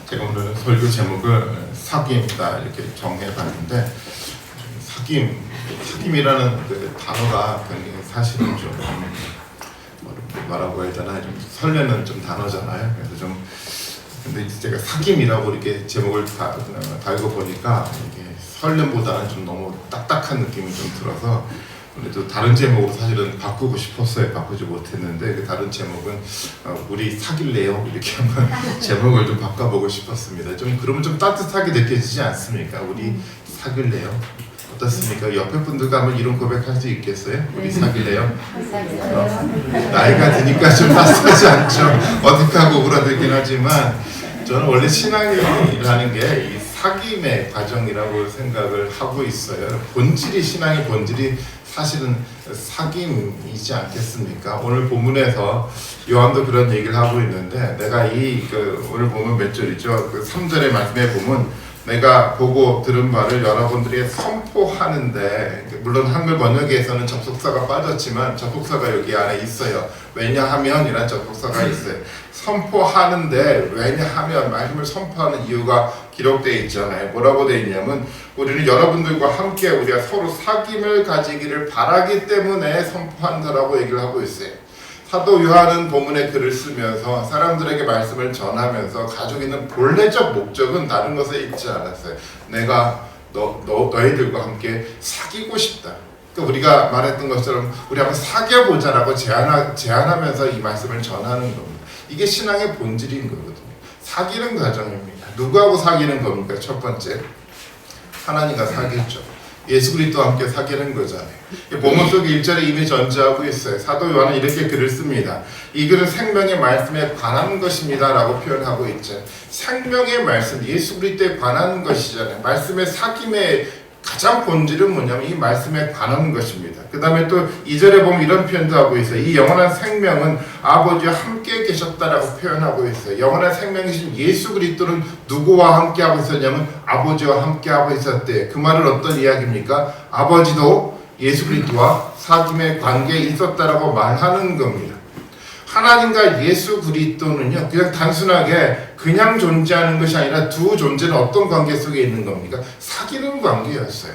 제가 오늘 설교 제목을 사귐이다 이렇게 정해봤는데, 사귐이라는 그 단어가 굉장히 사실은 좀 뭐라고 해야 되나, 좀 설레는 좀 단어잖아요. 그래서 근데 제가 사귐이라고 이렇게 제목을 달고 보니까 이게 설렘보다는 좀 너무 딱딱한 느낌이 좀 들어서, 또 다른 제목으로 사실은 바꾸고 싶었어요. 바꾸지 못했는데, 그 다른 제목은 우리 사귈래요? 이렇게 한번 제목을 좀 바꿔보고 싶었습니다. 그러면 좀 따뜻하게 느껴지지 않습니까? 우리 사귈래요? 어떻습니까? 옆에 분들과 한번 이런 고백할 수 있겠어요? 우리 사귈래요? 나이가 드니까 좀 따뜻하지 않죠? 어색하고 오그라들긴 하지만, 저는 원래 신앙이라는 게 이 사귐의 과정이라고 생각을 하고 있어요. 신앙의 본질이 사실은 사귐이지 않겠습니까? 오늘 본문에서 요한도 그런 얘기를 하고 있는데, 내가 오늘 보면 몇 절이죠? 3절의 말씀에 보면, 내가 보고 들은 바를 여러분들에게 선포하는데, 물론 한글 번역에서는 접속사가 빠졌지만 접속사가 여기 안에 있어요. 왜냐하면 이란 접속사가 있어요. 선포하는데, 왜냐하면 말씀을 선포하는 이유가 기록되어 있잖아요. 뭐라고 되어 있냐면, 우리는 여러분들과 함께 우리가 서로 사귐을 가지기를 바라기 때문에 선포한다라고 얘기를 하고 있어요. 사도 요한은 본문에 글을 쓰면서 사람들에게 말씀을 전하면서 가지고 있는 본래적 목적은 다른 것에 있지 않았어요. 내가 너희들과 함께 사귀고 싶다. 그러니까 우리가 말했던 것처럼 우리 한번 사귀어보자라고 제안하면서 이 말씀을 전하는 겁니다. 이게 신앙의 본질인 거거든요. 사귀는 과정입니다. 누구하고 사귀는 겁니까? 첫 번째, 하나님과 사귀죠. 예수 그리스도와 함께 사귀는 거잖아요. 본문 속 1절에 이미 전제하고 있어요. 사도 요한은 이렇게 글을 씁니다. 이 글은 생명의 말씀에 관한 것입니다 라고 표현하고 있죠. 생명의 말씀, 예수 그리스도에 관한 것이잖아요. 말씀의 사귐의 가장 본질은 뭐냐면 이 말씀에 관한 것입니다. 그 다음에 또 2절에 보면 이런 표현도 하고 있어요. 이 영원한 생명은 아버지와 함께 계셨다라고 표현하고 있어요. 영원한 생명이신 예수 그리스도는 누구와 함께 하고 있었냐면 아버지와 함께 하고 있었대요. 그 말은 어떤 이야기입니까? 아버지도 예수 그리스도와 사귐의 관계에 있었다라고 말하는 겁니다. 하나님과 예수 그리스도는요, 그냥 단순하게 그냥 존재하는 것이 아니라 두 존재는 어떤 관계 속에 있는 겁니까? 사귀는 관계였어요.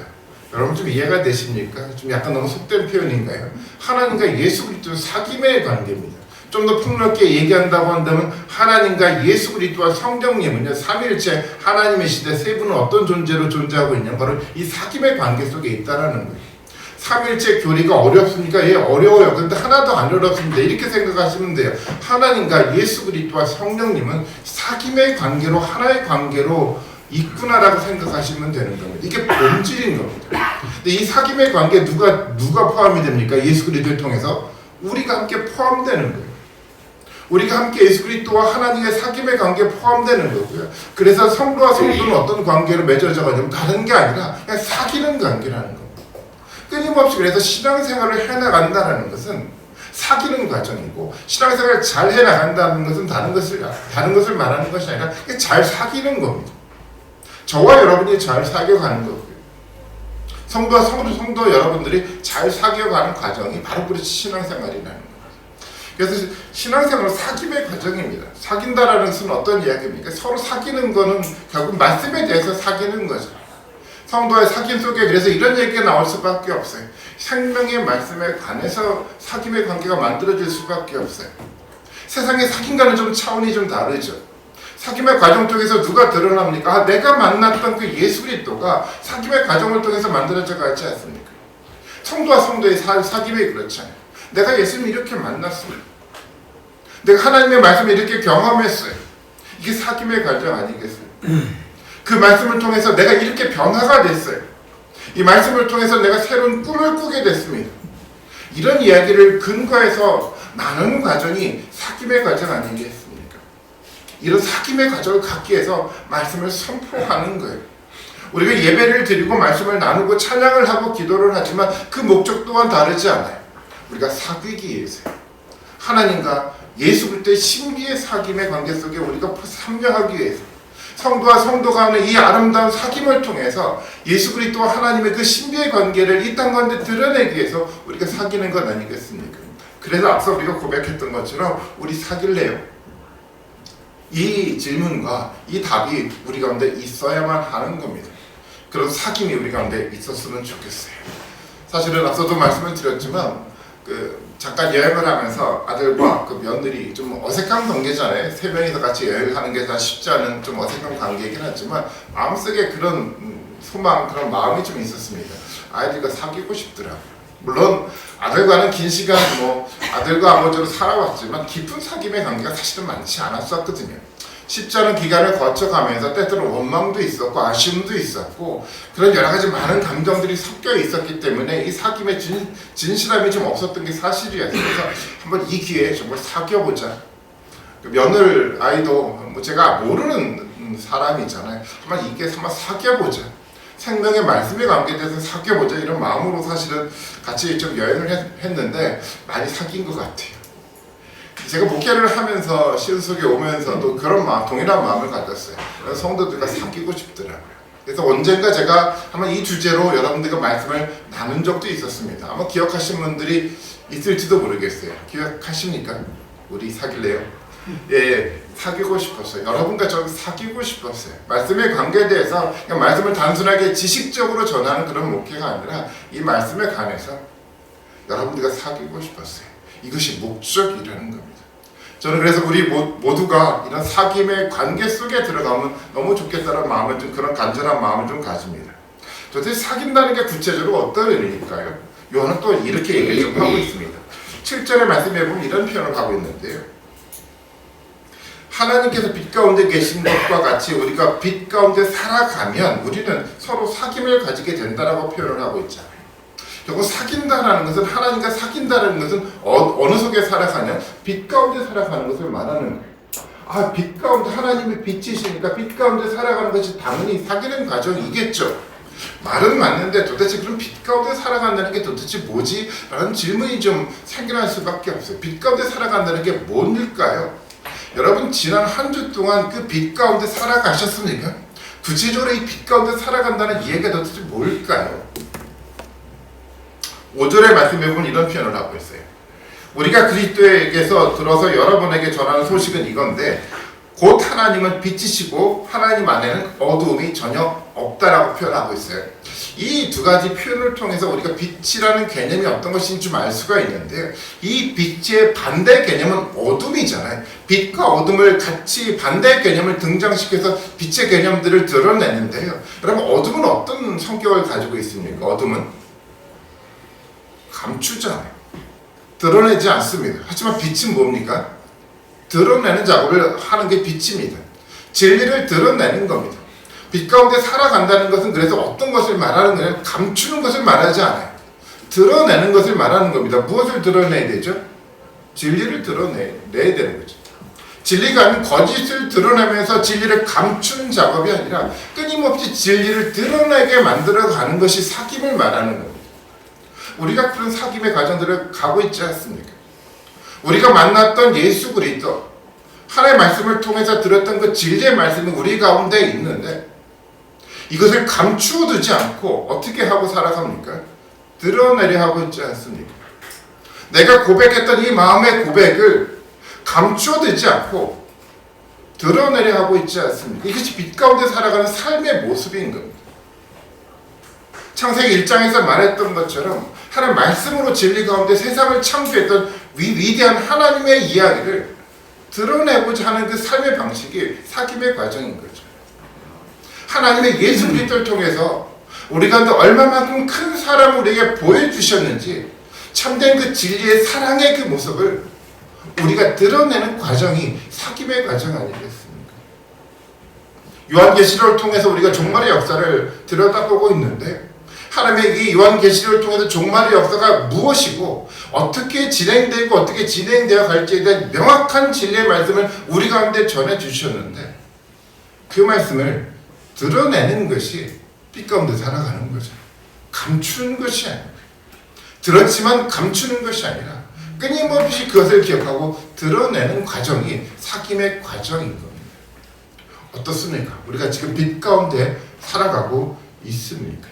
여러분 좀 이해가 되십니까? 좀 약간 너무 속된 표현인가요? 하나님과 예수 그리스도는 사귐의 관계입니다. 좀 더 폭넓게 얘기한다고 한다면, 하나님과 예수 그리스도와 성령님은요, 삼위일체 하나님의 시대 세 분은 어떤 존재로 존재하고 있냐? 바로 이 사귐의 관계 속에 있다라는 거예요. 삼일체 교리가 어렵습니까? 예, 어려워요. 근데 하나도 안 어렵습니다. 이렇게 생각하시면 돼요. 하나님과 예수 그리스도와 성령님은 사귐의 관계로, 하나의 관계로 있구나라고 생각하시면 되는 겁니다. 이게 본질인 겁니다. 근데 이 사귐의 관계에 누가 포함이 됩니까? 예수 그리스도를 통해서 우리가 함께 포함되는 거예요. 우리가 함께 예수 그리스도와 하나님의 사귐의 관계에 포함되는 거고요. 그래서 성도와 성도는 어떤 관계로 맺어져 가지고 다른 게 아니라 그냥 사귀는 관계라는 겁니다. 끊임없이 그래서 신앙생활을 해나간다는 것은 사귀는 과정이고, 신앙생활을 잘 해나간다는 것은 다른 것을 말하는 것이 아니라 잘 사귀는 겁니다. 저와 여러분이 잘 사귀어가는 거고요. 성도 여러분들이 잘 사귀어가는 과정이 바로 그렇지 신앙생활이라는 거예요. 그래서 신앙생활은 사귐의 과정입니다. 사귄다라는 것은 어떤 이야기입니까? 서로 사귀는 거는 결국 말씀에 대해서 사귀는 거죠. 성도의 사귐 속에 그래서 이런 얘기가 나올 수밖에 없어요. 생명의 말씀에 관해서 사귐의 관계가 만들어질 수밖에 없어요. 세상의 사귐과는 좀 차원이 좀 다르죠. 사귐의 과정 통해서 누가 드러납니까? 내가 만났던 그 예수 그리스도가 사귐의 과정을 통해서 만들어져 가지 않습니까? 성도와 성도의 사귐이 그렇잖아요. 내가 예수님 이렇게 만났어요. 내가 하나님의 말씀을 이렇게 경험했어요. 이게 사귐의 과정 아니겠어요? 그 말씀을 통해서 내가 이렇게 변화가 됐어요. 이 말씀을 통해서 내가 새로운 꿈을 꾸게 됐습니다. 이런 이야기를 근거해서 나누는 과정이 사귐의 과정 아니겠습니까? 이런 사귐의 과정을 갖기 위해서 말씀을 선포하는 거예요. 우리가 예배를 드리고 말씀을 나누고 찬양을 하고 기도를 하지만 그 목적 또한 다르지 않아요. 우리가 사귀기 위해서요. 하나님과 예수 그리스도의 신비의 사귐의 관계 속에 우리가 참여하기 위해서, 성도와 성도가 하는 이 아름다운 사귐을 통해서 예수 그리스도와 하나님의 그 신비의 관계를 이 땅 가운데 드러내기 위해서 우리가 사귀는 것 아니겠습니까? 그래서 앞서 우리가 고백했던 것처럼 우리 사귈래요? 이 질문과 이 답이 우리 가운데 있어야만 하는 겁니다. 그런 사귐이 우리 가운데 있었으면 좋겠어요. 사실은 앞서도 말씀을 드렸지만 잠깐 여행을 하면서 아들과 그 며느리 좀 어색한 관계잖아요. 세 명이서 같이 여행을 하는 게 다 쉽지 않은 좀 어색한 관계이긴 하지만 마음속에 그런 소망, 그런 마음이 좀 있었습니다. 아이들과 사귀고 싶더라고요. 물론 아들과는 긴 시간 아들과 아버지로 살아왔지만 깊은 사귐의 관계가 사실은 많지 않았었거든요. 쉽지 않은 기간을 거쳐가면서 때때로 원망도 있었고 아쉬움도 있었고 그런 여러 가지 많은 감정들이 섞여 있었기 때문에 이 사귐의 진실함이 좀 없었던 게 사실이었어요. 그래서 한번 이 기회에 정말 사귀어보자. 며느리 아이도 제가 모르는 사람이잖아요. 한번 이게 한번 사귀어보자. 생명의 말씀에 관계돼서 사귀어보자 이런 마음으로 사실은 같이 좀 여행을 했는데 많이 사귄 것 같아요. 제가 목회를 하면서 시은속에 오면서도 그런 동일한 마음을 가졌어요. 성도들과 사귀고 싶더라고요. 그래서 언젠가 제가 한번 이 주제로 여러분들과 말씀을 나눈 적도 있었습니다. 아마 기억하시는 분들이 있을지도 모르겠어요. 기억하십니까? 우리 사귈래요? 예, 사귀고 싶었어요. 여러분과 저는 사귀고 싶었어요. 말씀의 관계에 대해서 그냥 말씀을 단순하게 지식적으로 전하는 그런 목회가 아니라 이 말씀에 관해서 여러분들과 사귀고 싶었어요. 이것이 목적이라는 겁니다. 저는 그래서 우리 모두가 이런 사귐의 관계 속에 들어가면 너무 좋겠다는 마음을 좀 그런 간절한 마음을 좀 가집니다. 도대체 사귄다는 게 구체적으로 어떤 의미일까요? 요한은 또 이렇게 얘기를 좀 하고 있습니다. 7절의 말씀에 보면 이런 표현을 하고 있는데요. 하나님께서 빛 가운데 계신 것과 같이 우리가 빛 가운데 살아가면 우리는 서로 사귐을 가지게 된다라고 표현을 하고 있잖아요. 결국 사귄다라는 것은 하나님과 사귄다는 것은 어느 속에 살아가냐? 빛 가운데 살아가는 것을 말하는 거예요. 빛 가운데 하나님의 빛이시니까 빛 가운데 살아가는 것이 당연히 사귀는 과정이겠죠. 말은 맞는데 도대체 그럼 빛 가운데 살아간다는 게 도대체 뭐지? 라는 질문이 좀 생겨날 수밖에 없어요. 빛 가운데 살아간다는 게 뭔일까요? 여러분 지난 한 주 동안 그 빛 가운데 살아가셨습니까? 구체적으로 이 빛 가운데 살아간다는 이해가 도대체 뭘까요? 5절의 말씀에 보면 이런 표현을 하고 있어요. 우리가 그리스도에게서 들어서 여러분에게 전하는 소식은 이건데 곧 하나님은 빛이시고 하나님 안에는 어두움이 전혀 없다라고 표현하고 있어요. 이 두 가지 표현을 통해서 우리가 빛이라는 개념이 어떤 것인지 좀 알 수가 있는데 이 빛의 반대 개념은 어둠이잖아요. 빛과 어둠을 같이 반대 개념을 등장시켜서 빛의 개념들을 드러내는데요. 여러분 어둠은 어떤 성격을 가지고 있습니까? 어둠은 감추잖아요. 드러내지 않습니다. 하지만 빛은 뭡니까? 드러내는 작업을 하는 게 빛입니다. 진리를 드러내는 겁니다. 빛 가운데 살아간다는 것은 그래서 어떤 것을 말하는 거냐? 감추는 것을 말하지 않아요. 드러내는 것을 말하는 겁니다. 무엇을 드러내야 되죠? 진리를 드러내야 되는 거죠. 진리가 아닌 거짓을 드러내면서 진리를 감추는 작업이 아니라 끊임없이 진리를 드러내게 만들어가는 것이 사귐을 말하는 겁니다. 우리가 그런 사귐의 과정들을 가고 있지 않습니까? 우리가 만났던 예수 그리스도 하나님의 말씀을 통해서 들었던 그 진리의 말씀이 우리 가운데 있는데 이것을 감추어두지 않고 어떻게 하고 살아갑니까? 드러내려 하고 있지 않습니까? 내가 고백했던 이 마음의 고백을 감추어두지 않고 드러내려 하고 있지 않습니까? 이것이 빛 가운데 살아가는 삶의 모습인 겁니다. 창세기 1장에서 말했던 것처럼 하나님 말씀으로 진리 가운데 세상을 창조했던 위대한 하나님의 이야기를 드러내고자 하는 그 삶의 방식이 사귐의 과정인 거죠. 하나님의 예수 그리스도를 통해서 우리 가운데 얼마만큼 큰 사랑을 우리에게 보여주셨는지 참된 그 진리의 사랑의 그 모습을 우리가 드러내는 과정이 사귐의 과정 아니겠습니까? 요한계시록을 통해서 우리가 종말의 역사를 들여다보고 있는데 하나님의 이 요한계시록을 통해서 종말의 역사가 무엇이고 어떻게 진행되고 어떻게 진행되어 갈지에 대한 명확한 진리의 말씀을 우리 가운데 전해주셨는데 그 말씀을 드러내는 것이 빛 가운데 살아가는 거죠. 감추는 것이 아니고 들었지만 감추는 것이 아니라 끊임없이 그것을 기억하고 드러내는 과정이 사귐의 과정인 겁니다. 어떻습니까? 우리가 지금 빛 가운데 살아가고 있습니까?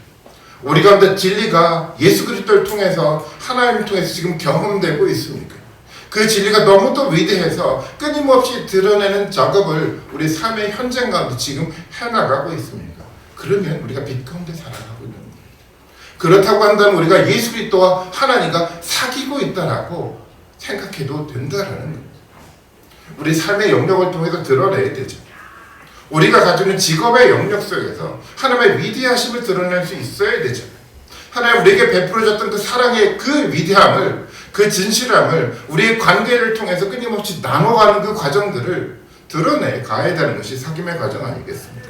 우리 가운데 진리가 예수 그리스도를 통해서 하나님을 통해서 지금 경험되고 있습니까? 그 진리가 너무 또 위대해서 끊임없이 드러내는 작업을 우리 삶의 현장 가운데 지금 해나가고 있습니까? 그러면 우리가 빛 가운데 살아가고 있는 거예요. 그렇다고 한다면 우리가 예수 그리스도와 하나님과 사귀고 있다라고 생각해도 된다라는 거예요. 우리 삶의 영역을 통해서 드러내야 되죠. 우리가 가지고 있는 직업의 영역 속에서 하나님의 위대하심을 드러낼 수 있어야 되죠. 하나님 우리에게 베풀어졌던 그 사랑의 그 위대함을, 그 진실함을 우리의 관계를 통해서 끊임없이 나눠가는 그 과정들을 드러내 가야 되는 것이 사귐의 과정 아니겠습니까?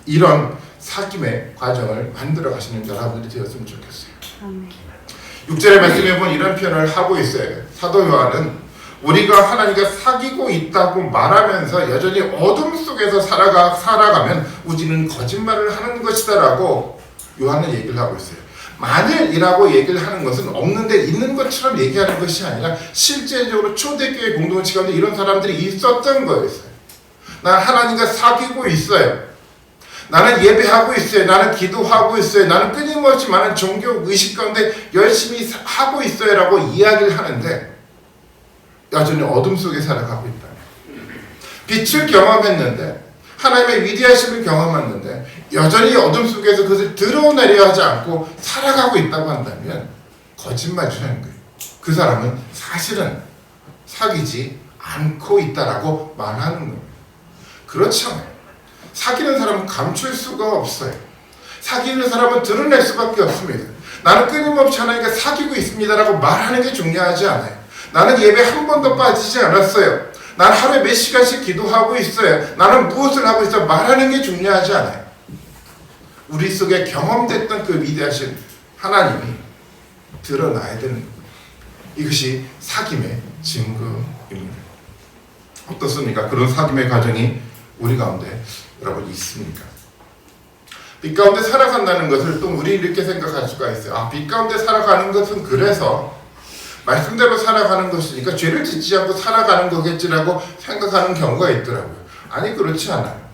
이런 사귐의 과정을 만들어 가시는 여러분들이 되었으면 좋겠어요. 6절의 말씀에 보면 이런 표현을 하고 있어요. 사도 요한은 우리가 하나님과 사귀고 있다고 말하면서 여전히 어둠 속에서 살아가면 우리는 거짓말을 하는 것이다라고 요한은 얘기를 하고 있어요. 만일이라고 얘기를 하는 것은 없는데 있는 것처럼 얘기하는 것이 아니라 실제적으로 초대교회 공동체 가운데 이런 사람들이 있었던 거였어요. 난 하나님과 사귀고 있어요. 나는 예배하고 있어요. 나는 기도하고 있어요. 나는 끊임없이 많은 종교 의식 가운데 열심히 하고 있어요 라고 이야기를 하는데 여전히 어둠 속에 살아가고 있다. 빛을 경험했는데 하나님의 위대하심을 경험했는데 여전히 어둠 속에서 그것을 드러내려 하지 않고 살아가고 있다고 한다면 거짓말이라는 거예요. 그 사람은 사실은 사귀지 않고 있다라고 말하는 거예요. 그렇지 않아요. 사귀는 사람은 감출 수가 없어요. 사귀는 사람은 드러낼 수밖에 없습니다. 나는 끊임없이 하나님과 사귀고 있습니다라고 말하는 게 중요하지 않아요. 나는 예배 한 번도 빠지지 않았어요. 난 하루에 몇 시간씩 기도하고 있어요. 나는 무엇을 하고 있어요. 말하는 게 중요하지 않아요. 우리 속에 경험됐던 그 위대하신 하나님이 드러나야 되는 거예요. 이것이 사귐의 증거입니다. 어떻습니까? 그런 사귐의 과정이 우리 가운데 여러분 있습니까? 빛 가운데 살아간다는 것을 또 우리 이렇게 생각할 수가 있어요. 빛 가운데 살아가는 것은 그래서 말씀대로 살아가는 것이니까 죄를 짓지 않고 살아가는 거겠지라고 생각하는 경우가 있더라고요. 아니 그렇지 않아요.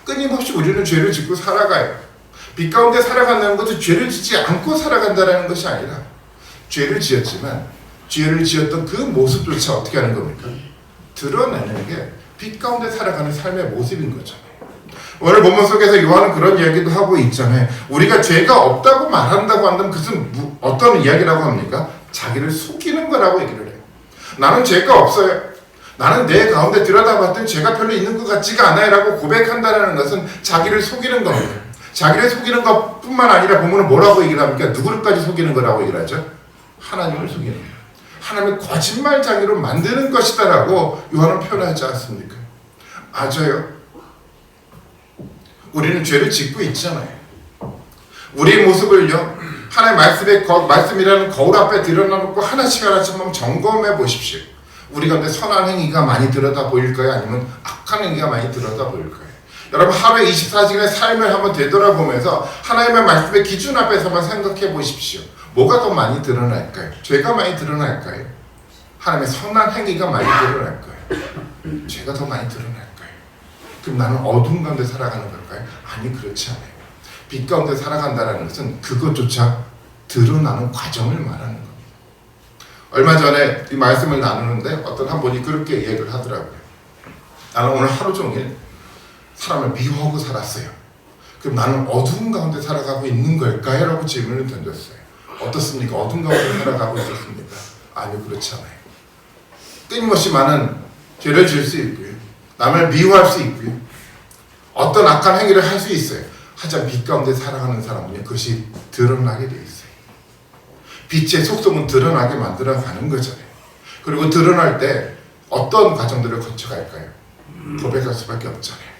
끊임없이 우리는 죄를 짓고 살아가요. 빛 가운데 살아간다는 것은 죄를 짓지 않고 살아간다는 것이 아니라 죄를 지었지만 죄를 지었던 그 모습조차 어떻게 하는 겁니까? 드러내는 게 빛 가운데 살아가는 삶의 모습인 거잖아요. 오늘 본문 속에서 요한은 그런 이야기도 하고 있잖아요. 우리가 죄가 없다고 말한다고 한다면 그것은 어떤 이야기라고 합니까? 자기를 속이는 거라고 얘기를 해요. 나는 죄가 없어요. 나는 내 가운데 들여다봤더니 죄가 별로 있는 것 같지가 않아요 라고 고백한다는 것은 자기를 속이는 겁니다. 자기를 속이는 것뿐만 아니라 본문은 뭐라고 얘기를 합니까? 누구를까지 속이는 거라고 얘기를 하죠? 하나님을 속이는 거예요. 하나님을 거짓말장이로 만드는 것이다 라고 요한은 표현하지 않습니까? 맞아요. 우리는 죄를 짓고 있잖아요. 우리의 모습을요, 하나님의 말씀이라는 거울 앞에 들여놓고 하나씩 한번 점검해 보십시오. 우리 가운데 선한 행위가 많이 들여다 보일까요? 아니면 악한 행위가 많이 들여다 보일까요? 여러분 하루에 24시간의 삶을 한번 되돌아보면서 하나님의 말씀의 기준 앞에서만 생각해 보십시오. 뭐가 더 많이 드러날까요? 죄가 많이 드러날까요? 하나님의 선한 행위가 많이 드러날까요? 죄가 더 많이 드러날까요? 그럼 나는 어둠 가운데 살아가는 걸까요? 아니 그렇지 않아요. 빛 가운데 살아간다는 것은 그것조차 드러나는 과정을 말하는 겁니다. 얼마 전에 이 말씀을 나누는데 어떤 한 분이 그렇게 얘기를 하더라고요. 나는 오늘 하루 종일 사람을 미워하고 살았어요. 그럼 나는 어둠 가운데 살아가고 있는 걸까요? 라고 질문을 던졌어요. 어떻습니까? 어둠 가운데 살아가고 있었습니까? 아니요 그렇지 않아요. 끊임없이 많은 죄를 지을 수 있고요. 남을 미워할 수 있고요. 어떤 악한 행위를 할 수 있어요. 하지만 빛 가운데 살아가는 사람은 그것이 드러나게 되어 있어요. 빛의 속성은 드러나게 만들어가는 거잖아요. 그리고 드러날 때 어떤 과정들을 거쳐갈까요? 고백할 수밖에 없잖아요.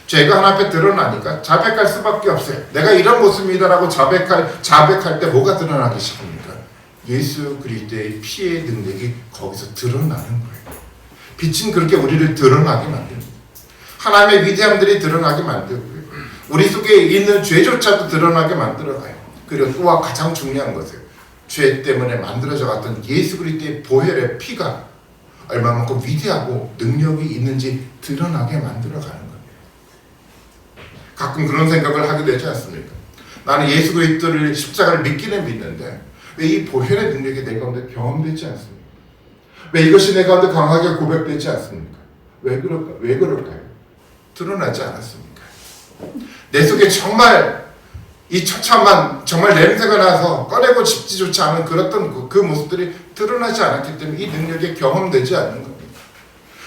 죄가 하나 앞에 드러나니까 자백할 수밖에 없어요. 내가 이런 모습이다라고 자백할 때 뭐가 드러나기 시작합니까? 예수 그리스도의 피의 능력이 거기서 드러나는 거예요. 빛은 그렇게 우리를 드러나게 만듭니다. 하나님의 위대함들이 드러나게 만들고요. 우리 속에 있는 죄조차도 드러나게 만들어가요. 그리고 또 가장 중요한 것은 죄 때문에 만들어져 갔던 예수 그리스도의 보혈의 피가 얼마만큼 위대하고 능력이 있는지 드러나게 만들어가는 겁니다. 가끔 그런 생각을 하게 되지 않습니까? 나는 예수 그리스도를 십자가를 믿기는 믿는데 왜 이 보혈의 능력이 내 가운데 경험되지 않습니까? 왜 이것이 내 가운데 강하게 고백되지 않습니까? 왜 그럴까? 왜 그럴까요? 드러나지 않았습니까? 내 속에 정말 이 처참한 정말 냄새가 나서 꺼내고 싶지조차 않은 그랬던 그 모습들이 드러나지 않았기 때문에 이 능력이 경험되지 않는 겁니다.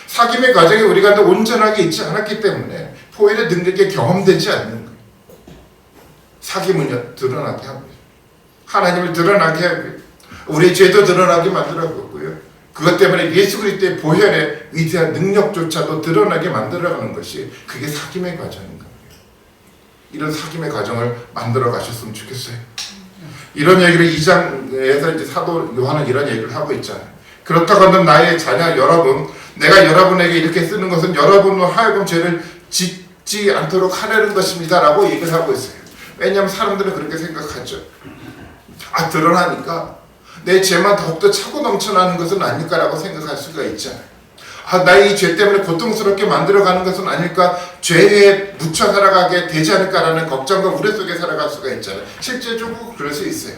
사귐의 과정에 우리가 온전하게 있지 않았기 때문에 포엘의 능력이 경험되지 않는 거예요. 사귐은요 드러나게 하고요. 하나님을 드러나게 하고요. 우리의 죄도 드러나게 만들어갔고요. 그것 때문에 예수 그리스도의 보혈의 위대한 능력조차도 드러나게 만들어가는 것이 그게 사귐의 과정인 겁니다. 이런 사귐의 과정을 만들어 가셨으면 좋겠어요. 이런 얘기를 2장에서 이제 사도 요한은 이런 얘기를 하고 있잖아요. 그렇다고 하면 나의 자녀 여러분, 내가 여러분에게 이렇게 쓰는 것은 여러분으로 하여금 죄를 짓지 않도록 하려는 것입니다 라고 얘기를 하고 있어요. 왜냐하면 사람들은 그렇게 생각하죠. 드러나니까 내 죄만 더욱더 차고 넘쳐나는 것은 아닐까 라고 생각할 수가 있잖아요. 나의 이 죄 때문에 고통스럽게 만들어가는 것은 아닐까, 죄에 묻혀 살아가게 되지 않을까라는 걱정과 우려 속에 살아갈 수가 있잖아요. 실제적으로 그럴 수 있어요.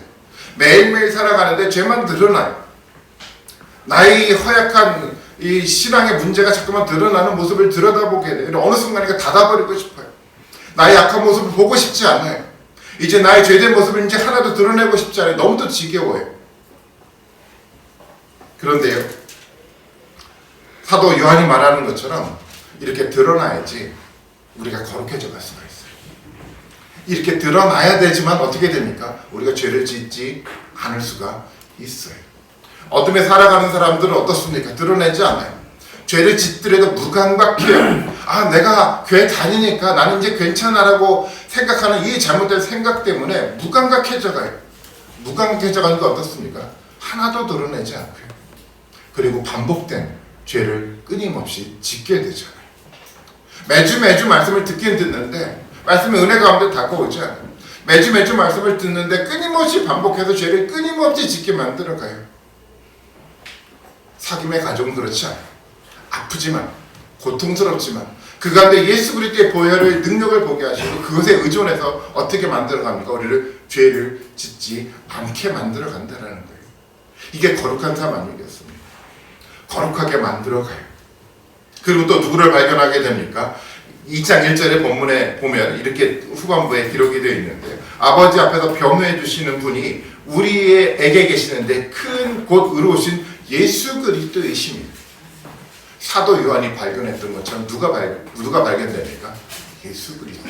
매일매일 살아가는데 죄만 드러나요. 나의 허약한 이 신앙의 문제가 자꾸만 드러나는 모습을 들여다보게 돼요. 어느 순간에 닫아버리고 싶어요. 나의 약한 모습을 보고 싶지 않아요. 이제 나의 죄된 모습을 이제 하나도 드러내고 싶지 않아요. 너무도 지겨워요. 그런데요, 사도 요한이 말하는 것처럼 이렇게 드러나야지 우리가 거룩해져 갈 수가 있어요. 이렇게 드러나야 되지만 어떻게 됩니까? 우리가 죄를 짓지 않을 수가 있어요. 어둠에 살아가는 사람들은 어떻습니까? 드러내지 않아요. 죄를 짓더라도 무감각해요. 내가 교회 다니니까 나는 이제 괜찮아라고 생각하는 이 잘못된 생각 때문에 무감각해져 가요. 무감각해져 가는 게 어떻습니까? 하나도 드러내지 않고요. 그리고 반복된 죄를 끊임없이 짓게 되잖아요. 매주 말씀을 듣긴 듣는데 말씀의 은혜 가운데 다가오지 않아요. 매주 말씀을 듣는데 끊임없이 반복해서 죄를 끊임없이 짓게 만들어가요. 사귐의 가정은 그렇지 않아요. 아프지만 고통스럽지만 그 가운데 예수 그리스도의 보혈의 능력을 보게 하시고 그것에 의존해서 어떻게 만들어갑니까? 우리를 죄를 짓지 않게 만들어간다는 거예요. 이게 거룩한 삶 아니겠습니까? 거룩하게 만들어가요. 그리고 또 누구를 발견하게 됩니까? 2장 1절의 본문에 보면 이렇게 후반부에 기록이 되어 있는데, 아버지 앞에서 변호해 주시는 분이 우리에게 계시는데 큰 곧 의로우신 예수 그리스도이십니다. 사도 요한이 발견했던 것처럼 누가 발견됩니까? 예수 그리스도.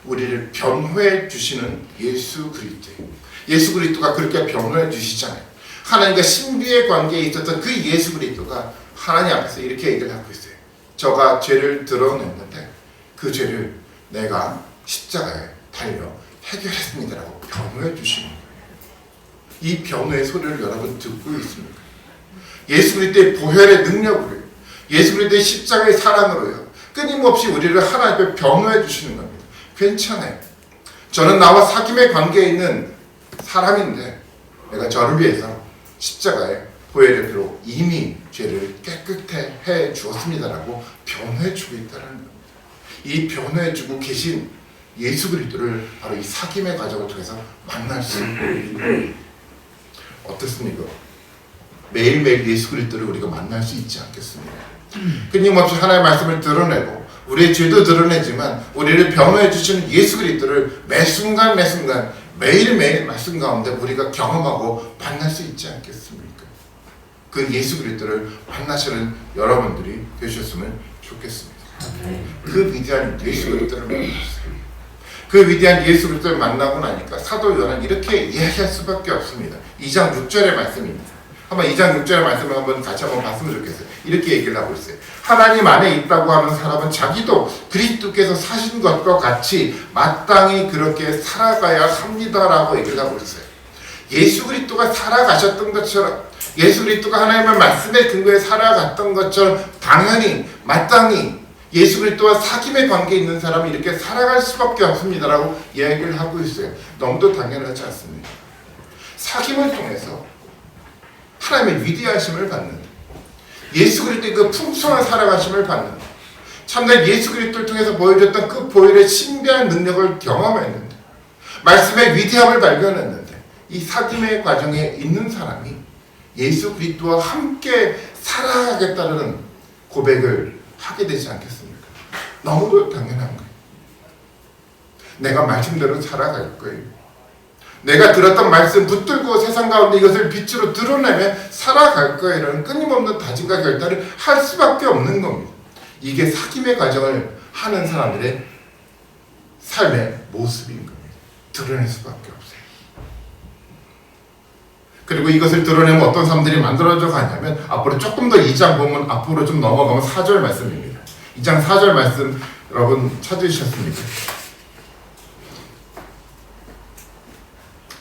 우리를 변호해 주시는 예수 그리스도. 예수 그리스도가 그렇게 변호해 주시잖아요. 하나님과 신비의 관계에 있었던 그 예수 그리스도가 하나님 앞에서 이렇게 얘기를 하고 있어요. 저가 죄를 드러냈는데 그 죄를 내가 십자가에 달려 해결했습니다라고 변호해 주시는 거예요. 이 변호의 소리를 여러분 듣고 있습니까? 예수 그리스도의 보혈의 능력으로요, 예수 그리스도의 십자가의 사랑으로요, 끊임없이 우리를 하나님 앞에 변호해 주시는 겁니다. 괜찮아요. 저는 나와 사귐의 관계에 있는 사람인데 내가 저를 위해서 십자가에 보혈의 피로 이미 죄를 깨끗해 해 주었습니다라고 변호해 주고 있다는 겁니다. 이 변호해 주고 계신 예수 그리스도를 바로 이 사귐의 과정을 통해서 만날 수 있는 거예요. 어떻습니까? 매일매일 예수 그리스도를 우리가 만날 수 있지 않겠습니까? 끊임없이 하나님의 말씀을 드러내고 우리의 죄도 드러내지만 우리를 변호해 주시는 예수 그리스도를 매 순간 매일매일 말씀 가운데 우리가 경험하고 만날 수 있지 않겠습니까? 그 예수 그리스도를 만나시는 여러분들이 되셨으면 좋겠습니다. 그 위대한 예수 그리스도를 만났어요. 그 위대한 예수 그리스도를 만나고 나니까 사도 요한은 이렇게 이야기할 수밖에 없습니다. 2장 6절의 말씀입니다. 한번 2장 6절의 말씀을 같이 한번 봤으면 좋겠어요. 이렇게 얘기를 하고 있어요. 하나님 안에 있다고 하는 사람은 자기도 그리스도께서 사신 것과 같이 마땅히 그렇게 살아가야 합니다라고 얘기를 하고 있어요. 예수 그리스도가 살아가셨던 것처럼, 예수 그리스도가 하나님의 말씀에 근거해 살아갔던 것처럼 당연히 마땅히 예수 그리스도와 사귐의 관계에 있는 사람이 이렇게 살아갈 수밖에 없습니다라고 이야기를 하고 있어요. 너무도 당연하지 않습니다. 사귐을 통해서 하나님의 위대하심을 받는, 예수 그리스도의 그 풍성한 살아가심을 받는, 참된 예수 그리스도를 통해서 보여줬던 그 보혈의 신비한 능력을 경험했는데, 말씀의 위대함을 발견했는데, 이 사귐의 과정에 있는 사람이 예수 그리스도와 함께 살아가겠다는 고백을 하게 되지 않겠습니까? 너무도 당연한 거예요. 내가 말씀대로 살아갈 거예요. 내가 들었던 말씀 붙들고 세상 가운데 이것을 빛으로 드러내며 살아갈 거예요라는 끊임없는 다짐과 결단을 할 수밖에 없는 겁니다. 이게 사귐의 과정을 하는 사람들의 삶의 모습인 겁니다. 드러낼 수밖에 없어요. 그리고 이것을 드러내면 어떤 사람들이 만들어져 가냐면 앞으로 조금 더 2장 보면 앞으로 좀 넘어가면 4절 말씀입니다. 2장 4절 말씀 여러분 찾으셨습니까?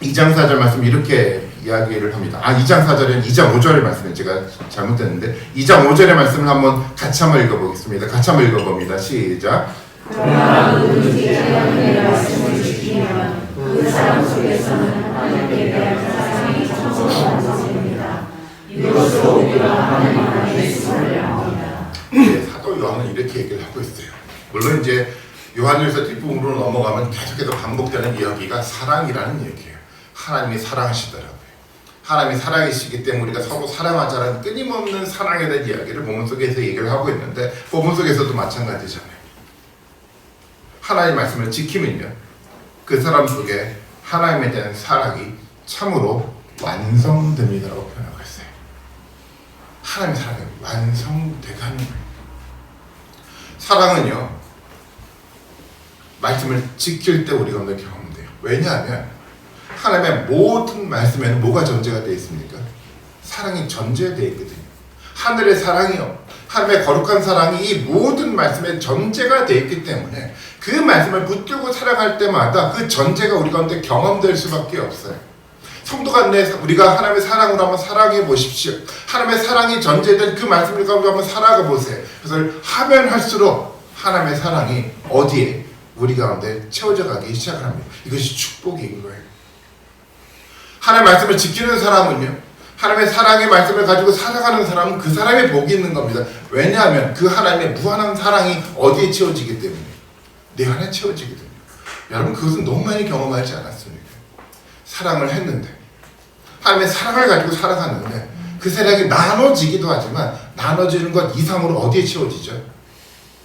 2장 4절 말씀 이렇게 이야기를 합니다. 2장 4절은 2장 5절의 말씀을 제가 잘못했는데 2장 5절의 말씀을 한번 같이 한번 읽어보겠습니다. 같이 한번 읽어봅니다. 시작. 그러나 누구든지 하나님의 말씀을 지키면 그 사람 속에서는 하나님께 대한 사랑이 참으로 완성됩니다. 이것으로 우리가 하나님 안에 있음을 압니다. 사도 요한은 이렇게 얘기를 하고 있어요. 물론 이제 요한일서 뒷부분으로 넘어가면 계속해서 반복되는 이야기가 사랑이라는 얘기예요. 하나님이 사랑하시더라고요. 하나님이 사랑이시기 때문에 우리가 서로 사랑하자는 끊임없는 사랑에 대한 이야기를 본문 속에서 얘기를 하고 있는데 본문 속에서도 마찬가지잖아요. 하나님의 말씀을 지키면요, 그 사람 속에 하나님에 대한 사랑이 참으로 완성됩니다라고 표현하고 있어요. 하나님의 사랑이 완성돼가는 거예요. 사랑은요, 말씀을 지킬 때 우리가 오늘 경험돼요. 왜냐하면 하나님의 모든 말씀에는 뭐가 전제가 되어 있습니까? 사랑이 전제되어 있거든요. 하늘의 사랑이요, 하나님의 거룩한 사랑이 이 모든 말씀에 전제가 되어 있기 때문에 그 말씀을 붙들고 살아갈 때마다 그 전제가 우리 가운데 경험될 수밖에 없어요. 성도가 우리가 하나님의 사랑으로 한번 살아가 보십시오. 하나님의 사랑이 전제된 그 말씀을 가지고 한번 살아가 보세요. 그래서 하면 할수록 하나님의 사랑이 어디에? 우리 가운데 채워져 가기 시작을 합니다. 이것이 축복인 거예요. 하나님의 말씀을 지키는 사람은요, 하나님의 사랑의 말씀을 가지고 살아가는 사람은 그 사람의 복이 있는 겁니다. 왜냐하면 그 하나님의 무한한 사랑이 어디에 채워지기 때문에? 내 안에 채워지거든요. 여러분, 그것은 너무 많이 경험하지 않았습니까? 사랑을 했는데, 하나님의 사랑을 가지고 살아갔는데 그 사랑이 나눠지기도 하지만 나눠지는 것 이상으로 어디에 채워지죠?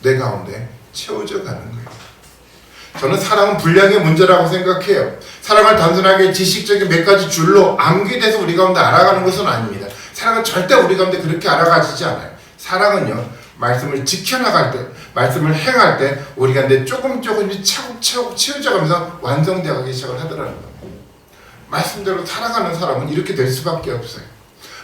내 가운데 채워져 가는 거예요. 저는 사랑은 분량의 문제라고 생각해요. 사랑을 단순하게 지식적인 몇 가지 줄로 암기돼서 우리 가운데 알아가는 것은 아닙니다. 사랑은 절대 우리 가운데 그렇게 알아가지지 않아요. 사랑은요, 말씀을 지켜나갈 때, 말씀을 행할 때 우리 가운데 조금씩 차곡차곡 채워져가면서 완성되어가기 시작을 하더라는 겁니다. 말씀대로 살아가는 사람은 이렇게 될 수밖에 없어요.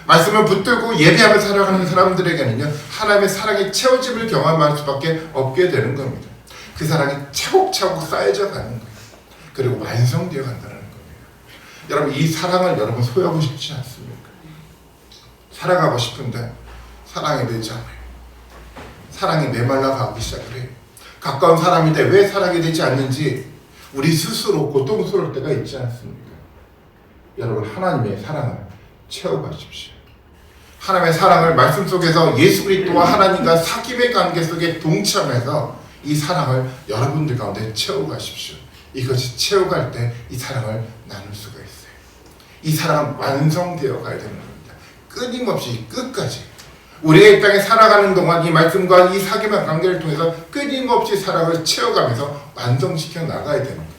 말씀을 붙들고 예배하며 살아가는 사람들에게는요, 하나님의 사랑이 채워짐을 경험할 수밖에 없게 되는 겁니다. 그 사랑이 차곡차곡 쌓여져 가는 거예요. 그리고 완성되어 간다는 겁니다. 여러분, 이 사랑을 여러분 소유하고 싶지 않습니까? 살아가고 싶은데 사랑이 되지 않아요. 사랑이 메말라 가기 시작을 해요. 가까운 사람인데 왜 사랑이 되지 않는지 우리 스스로 고통스러울 때가 있지 않습니까? 여러분, 하나님의 사랑을 채워가십시오. 하나님의 사랑을 말씀 속에서 예수 그리스도와 하나님과 사귐의 관계 속에 동참해서 이 사랑을 여러분들 가운데 채워가십시오. 이것이 채워갈 때 이 사랑을 나눌 수가 있어요. 이 사랑은 완성되어 가야 되는 겁니다. 끊임없이 끝까지 우리가 이 땅에 살아가는 동안 이 말씀과 이 사귐의 관계를 통해서 끊임없이 사랑을 채워가면서 완성시켜 나가야 되는 거예요.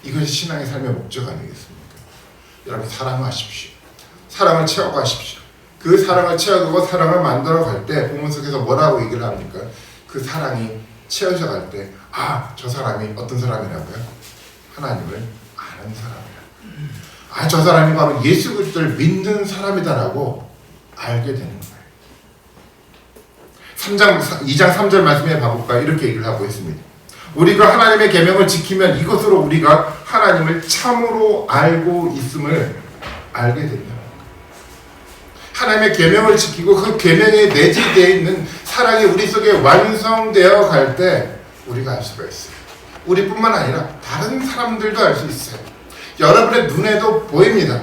이것이 신앙의 삶의 목적 아니겠습니까? 여러분, 사랑하십시오. 사랑을 채워가십시오. 그 사랑을 채워가고 사랑을 만들어갈 때 본문 속에서 뭐라고 얘기를 합니까? 그 사랑이 채워져 갈 때, 저 사람이 어떤 사람이라고요? 하나님을 아는 사람이라. 저 사람이 바로 예수 그리스도를 믿는 사람이다라고 알게 되는 거예요. 2장 3절 말씀에 봐볼까요? 이렇게 얘기를 하고 있습니다. 우리가 하나님의 계명을 지키면 이것으로 우리가 하나님을 참으로 알고 있음을 알게 된다. 하나님의 계명을 지키고 그 계명에 내재되어 있는 사랑이 우리 속에 완성되어 갈 때 우리가 알 수가 있어요. 우리뿐만 아니라 다른 사람들도 알 수 있어요. 여러분의 눈에도 보입니다.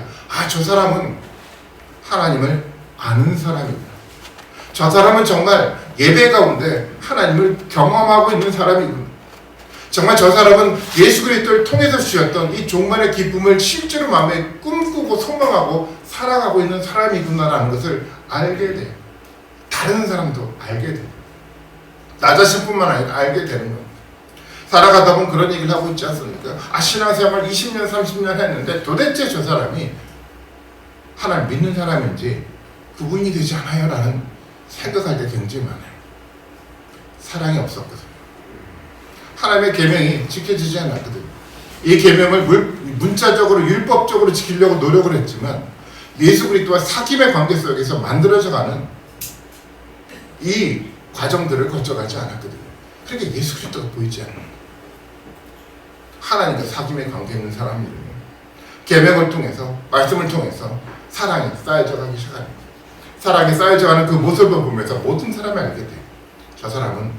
저 사람은 하나님을 아는 사람이구나. 저 사람은 정말 예배 가운데 하나님을 경험하고 있는 사람이구나. 정말 저 사람은 예수 그리스도를 통해서 주셨던 이 종말의 기쁨을 실제로 마음에 꿈꾸고 소망하고 살아가고 있는 사람이구나라는 것을 알게 돼요. 다른 사람도 알게 돼요. 나 자신뿐만 아니라 알게 되는 겁니다. 살아가다 보면 그런 얘기를 하고 있지 않습니까? 신앙생활 20년, 30년 했는데 도대체 저 사람이 하나님 믿는 사람인지 구분이 되지 않아요 라는 생각할 때 굉장히 많아요. 사랑이 없었거든요. 하나님의 계명이 지켜지지 않았거든요. 이 계명을 문자적으로 율법적으로 지키려고 노력을 했지만 예수 그리스도와 사귐의 관계 속에서 만들어져가는 이 과정들을 거쳐가지 않았거든요. 그러니까 예수 그리스도가 보이지 않는 거예요. 하나님과 사귐의 관계 있는 사람들은 계명을 통해서 말씀을 통해서 사랑이 쌓여져가기 시작합니다. 사랑이 쌓여져가는 그 모습을 보면서 모든 사람이 알게 돼요. 저 사람은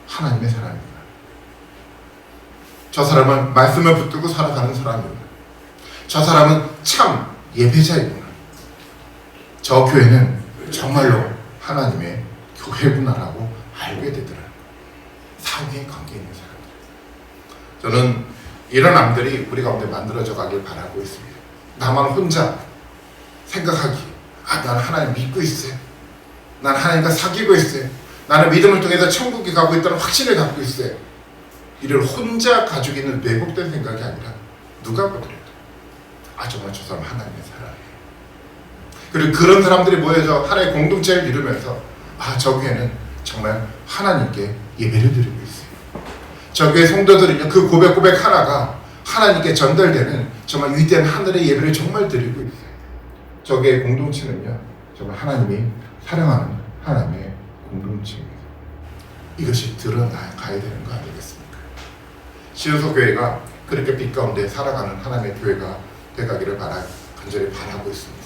하나님의 사람이구나. 저 사람은 말씀을 붙들고 살아가는 사람이구나. 저 사람은 참 예배자이구나. 저 교회는 정말로 하나님의 교회구나라고 알게 되더라고요. 사귐의 관계 있는 사람들. 저는 이런 남들이 우리 가운데 만들어져 가길 바라고 있습니다. 나만 혼자 생각하기, 나는 하나님 믿고 있어요. 난 하나님과 사귀고 있어요. 나는 믿음을 통해서 천국에 가고 있다는 확신을 갖고 있어요. 이를 혼자 가지고 있는 왜곡된 생각이 아니라 누가 보더라도 정말 저 사람 하나님의 사람이에요. 그리고 그런 사람들이 모여서 하나의 공동체를 이루면서 저 교회는 정말 하나님께 예배를 드리고 있어요. 저 교회 성도들은요, 그 고백 하나가 하나님께 전달되는 정말 위대한 하늘의 예배를 정말 드리고 있어요. 저 교회 공동체는요, 정말 하나님이 사랑하는 하나님의 공동체입니다. 이것이 드러나가야 되는 거 아니겠습니까? 시온서 교회가 그렇게 빛 가운데 살아가는 하나님의 교회가 되가기를 간절히 바라고 있습니다.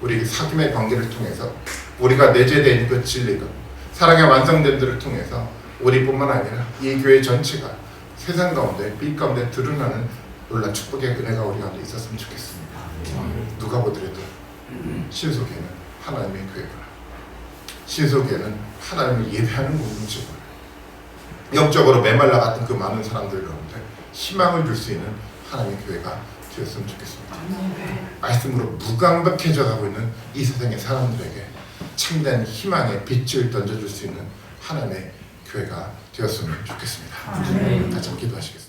우리 사귐의 관계를 통해서 우리가 내재되어 그 진리가 사랑의 완성됨들을 통해서 우리뿐만 아니라 이 교회 전체가 세상 가운데 빛 가운데 드러나는 놀라운 축복의 은혜가 우리 가운데 있었으면 좋겠습니다. 누가 보더라도 시온서 교회는 하나님의 교회구나. 시온서 교회는 하나님을 예배하는 공동체구나. 영적으로 메말라 같은 그 많은 사람들 가운데 희망을 줄 수 있는 하나님의 교회가 되었으면 좋겠습니다. 말씀으로 무감각해져 가고 있는 이 세상의 사람들에게 참된 희망의 빛을 던져줄 수 있는 하나님의 교회가 되었으면 좋겠습니다. 같이 기도하시겠습니다.